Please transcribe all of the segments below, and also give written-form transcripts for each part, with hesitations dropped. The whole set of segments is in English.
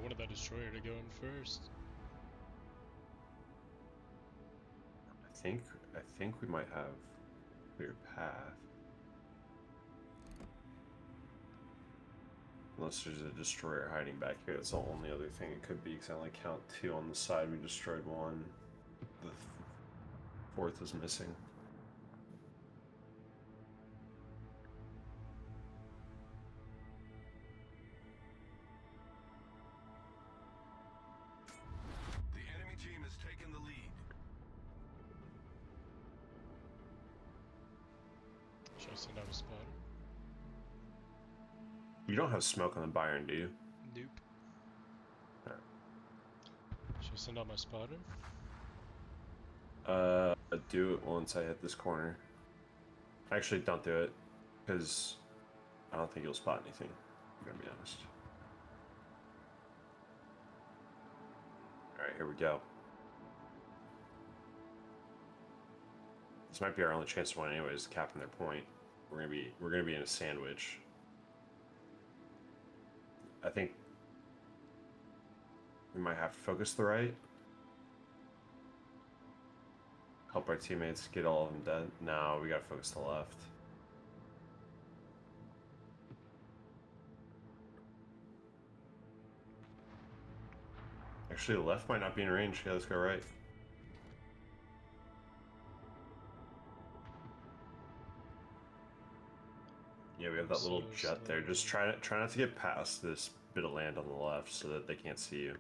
wanted that destroyer to go in first. I think we might have clear path. Unless there's a destroyer hiding back here. That's the only other thing it could be, because I only count 2 on the side. We destroyed 1. The 4th is missing. The enemy team has taken the lead. Should I send out a spotter? You don't have smoke on the Byron, do you? Nope. Alright. Should I send out my spotter? Do it once I hit this corner. Actually, don't do it, because I don't think you'll spot anything, I'm gonna be honest. Alright, here we go. This might be our only chance to win anyways, capping their point. We're gonna be in a sandwich. I think we might have to focus the right. Help our teammates get all of them dead. No, we gotta focus the left. Actually, the left might not be in range. Yeah, let's go right. Yeah, we have that little jet there. Just try not to get past this bit of land on the left so that they can't see you. And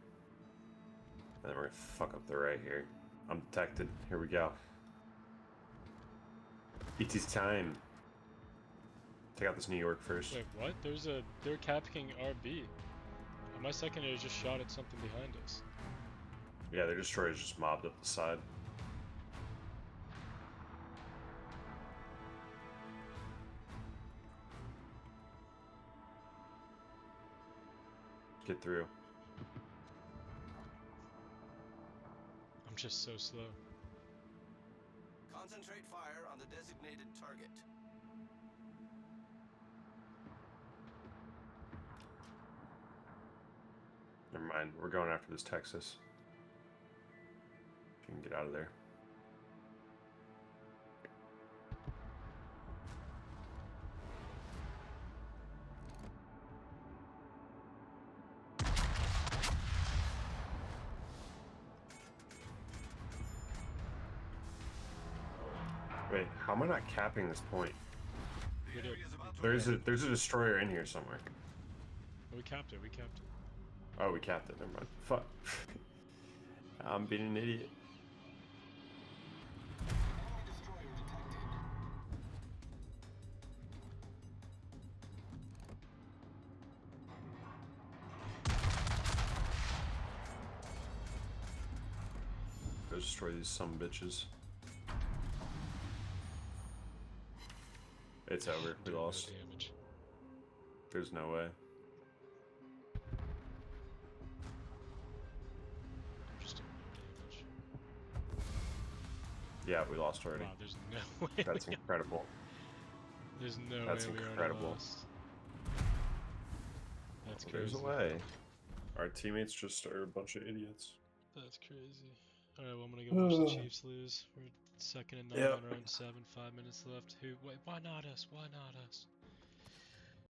then we're gonna fuck up the right here. I'm detected. Here we go. It's time. Take out this New York first. Wait, what? They're capping RB. And my secondary just shot at something behind us. Yeah, their destroyers just mobbed up the side. Get through. I'm just so slow. Concentrate fire on the designated target. Never mind. We're going after this Texas. If you can get out of there. Wait, how am I not capping this point? The enemy is about to There's a destroyer in here somewhere. Oh, we capped it. Oh, we capped it. Never mind. Fuck. I'm being an idiot. enemy destroyer detected. Go destroy these some bitches. It's over. We lost. No damage. There's no way. I'm just doing no damage. Yeah, we lost already. Wow, there's no way. That's incredible. There's no That's way we incredible. already lost. That's crazy. There's a way. Our teammates just are a bunch of idiots. That's crazy. Alright, well, I'm gonna go watch the Chiefs lose. We're 2nd and 9 Yep. on our own 7, 5 minutes left. Wait, why not us? Why not us?